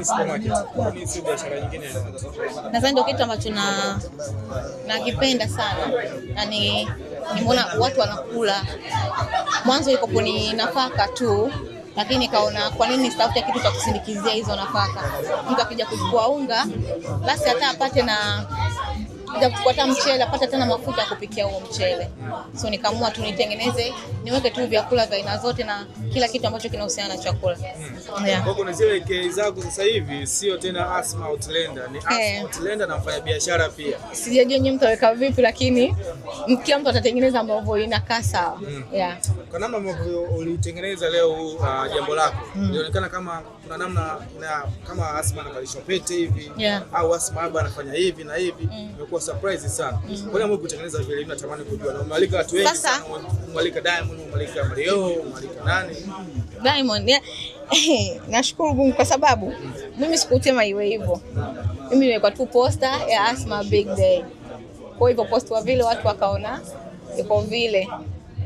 nini supermarket? Kwa nini sio biashara nyingine? Nadhani ndio kitu ambacho nakipenda sana. Yaani nimeona watu wanakula. Mwanzo iko ni nafaka tu, lakini kaona kwa nini sitafute kitu cha kusindikizia hizo nafaka. Mtu akija kuchukua unga, basi hata apate na kupata mchele, apata tena mafuta ya kupikia huo mchele. So nikaamua tu nitengeneze, niweke tu vyakula vya aina zote na kila kitu ambacho kinahusiana na chakula. Yeah. Kwa kuna zile kei zako sasa hivi sio tena Asma Outlander, ni Asma Outlander na mfanya biashara pia. Sijajua nyinyi mtaweka vipi, lakini kila mtu atatengeneza ambavyo inakaa sawa. Yeah. Kwa namna ambavyo ulitengeneza leo jambo lako, ilionekana kama kuna namna kama Asma anavalisha pete hivi, au Asma haba anafanya hivi na hivi. Imekuwa surprise sana. Kwa nini kutengeneza vile hivi natamani kujua. Na umealika watu wengi sana, umealika Diamond, umealika Mario, umealika nani? Diamond. Nashukuru Mungu kwa sababu mimi sikutema iwe hivyo. Mimi nimeweka tu poster ya Asma Big Day. Kwa hivyo post wa vile watu wakaona iko vile.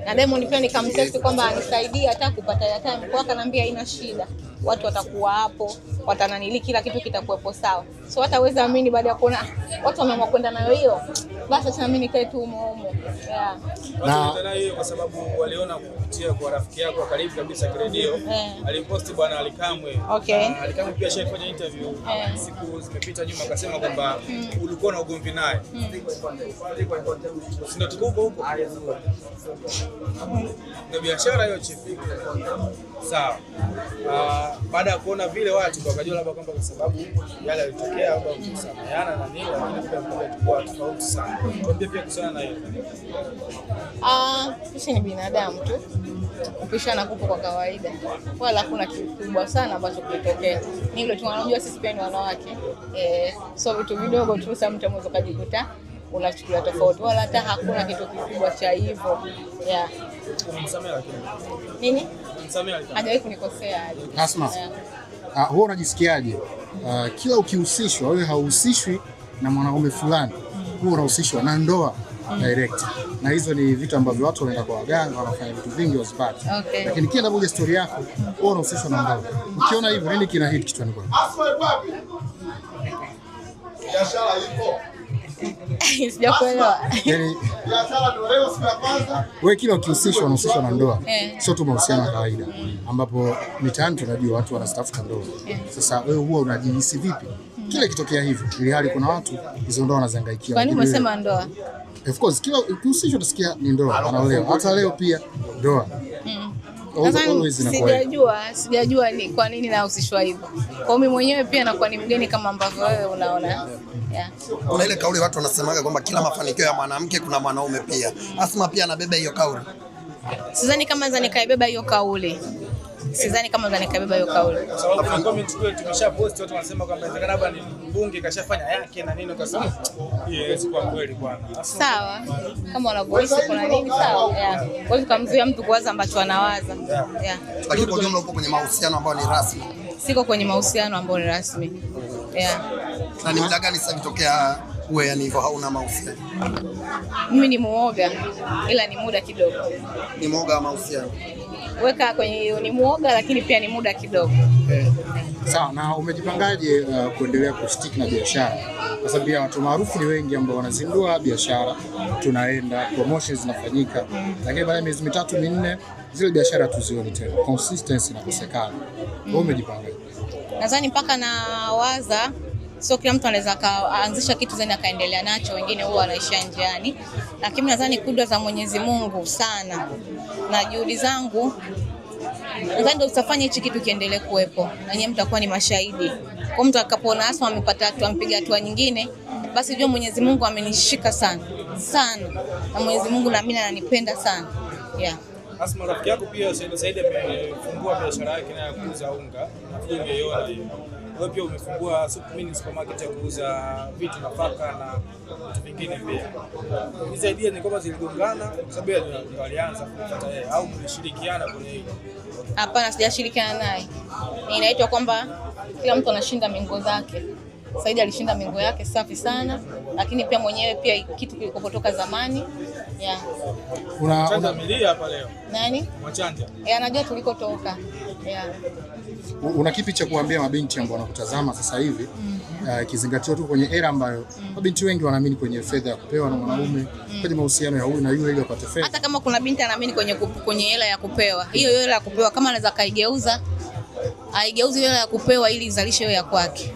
Na Diamond pia nikamtest kwamba anisaidia hata kupata ya time. Kwa akaniambia haina shida. Watu watakuwa hapo, watananili kila kitu kitakuwepo sawa. So hataweza amini baada ya kuona watu wameamua kwenda nayo hiyo. Basi acha mimi nikae tu humo. Yeah. Na hiyo kwa sababu waliona kupitia kwa rafiki yako karibu kabisa Kiredio. Aliposti bwana Alikamwe. Alikamwe pia shafanya interview siku zimepita nyuma akasema kwamba ulikuwa na ugomvi naye. Sio tukupo huko. Ndio biashara hiyo chief. Sawa. Baada ya kuona vile watu wakajua labda kwamba kwa sababu yale yalitokea labda kusameheana na nini, lakini pia kwa tofauti sana. Tuambie pia kuhusiana na hiyo. Sisi ni binadamu tu. Kupishana kupo kwa kawaida. Wala hakuna kitu kikubwa sana ambacho kilitokea. Ni ile tu wanajua sisi pia ni wanawake. So vitu vidogo tu sasa mtu mmoja kujikuta unachukulia tofauti. Wala hata hakuna kitu kikubwa cha hivyo. Yeah. Unamsamehe lakini. Nini? Unamsamehe lakini. Hajawahi kunikosea. Asma. Wewe unajisikiaje? Kila ukihusishwa wewe hauhusishwi na mwanaume fulani. Wewe unahusishwa na ndoa direct. Na hizo ni vitu ambavyo watu wanaenda kwa waganga wanafanya vitu vingi wasipate. Lakini kila moja story yako wewe unahusishwa na ndoa. Ukiona hivyo nini kina hit kichwani kwako? Biashara ipo. Sijakuelewa. Yaani biashara ndio leo siku ya kwanza. Wewe kila ukihusishwa unahusishwa na ndoa. Sio tu mahusiano ya kawaida. Ambapo mitaani tunajua watu wanastafuta ndoa. Sasa wewe huwa unajihisi vipi? Kile kitokea hivyo. Ili hali kuna watu hizo ndoa wanazangaikia. Kwa nini umesema ndoa? Of course kila ukihusishwa utasikia ni ndoa. Anaolewa. Hata leo pia ndoa. Sijajua ni kwa nini nahusishwa hivyo. Kwa mimi mwenyewe pia nakuwa ni mgeni kama ambavyo wewe unaona. Kuna ile kauli watu wanasemaga kwamba kila mafanikio ya mwanamke kuna mwanaume pia. Asma pia anabeba hiyo kauli. Sidhani kama za nikaibeba hiyo kauli. Kwa sababu kuna comment kule tumeshapost watu wanasema kwamba inawezekana labda ni mbunge kashafanya yake na nini ukasema yes kwa kweli bwana. Sawa. Kama wanavyoishi kuna nini sawa? Kwa hiyo kumzuia mtu kuwaza ambacho anawaza. Lakini kwa jumla upo kwenye mahusiano ambayo ni rasmi. Siko kwenye mahusiano ambayo ni rasmi. Na ni muda gani sasa kitokea uwe yani hivyo hauna mahusiano? Mimi ni muoga ila ni muda kidogo. Ni muoga wa mahusiano. Weka kwenye hiyo ni muoga lakini pia ni muda kidogo. Sawa, na umejipangaje kuendelea kustick na biashara? Kwa sababu pia watu maarufu ni wengi ambao wanazindua biashara, tunaenda promotions zinafanyika, lakini baada ya miezi 3-4 zile biashara tuzioni tena. Consistency inakosekana. Wewe umejipangaje? Nadhani mpaka na waza sio kila mtu anaweza kaanzisha kitu zeni akaendelea nacho, wengine huwa wanaishia njiani. Lakini nadhani kudra za Mwenyezi Mungu sana na juhudi zangu nadhani ndio tutafanya hichi kitu kiendelee kuwepo. Na nyinyi mtakuwa ni mashahidi. Kwa mtu akapoona Asma amepata hatua, ampiga hatua nyingine, basi jua Mwenyezi Mungu amenishika sana. Na Mwenyezi Mungu na mimi ananipenda sana. Asma rafiki yako pia Said amefungua biashara yake na kuuza unga. Nafikiri umeiona hiyo. Wewe pia umefungua supermarket ya kuuza vitu nafaka na vitu vingine pia. Hizo idea ni kama ziligongana kwa sababu ndio alianza kufuata yeye au mlishirikiana kwenye hilo? Hapana, sijashirikiana naye. Inaitwa kwamba kila mtu anashinda mengo zake. Said alishinda mengo yake safi sana. lakini pia mwenyewe pia kitu kilikopotoka zamani. Yeah. Mwachanja amelia hapa leo. Nani? Mwachanja. Anajua tulikotoka. Yeah. Una kipi cha kuambia mabinti ambao wanakutazama sasa hivi ikizingatiwa tu kwenye era ambayo mabinti wengi wanaamini kwenye fedha ya kupewa na mwanaume, kwenye mahusiano ya huyu na yule ili apate fedha? Hata kama kuna binti anaamini kwenye hela ya kupewa, hiyo hela ya kupewa kama anaweza kaigeuza, aigeuze hela ya kupewa ili izalishe hiyo ya kwake.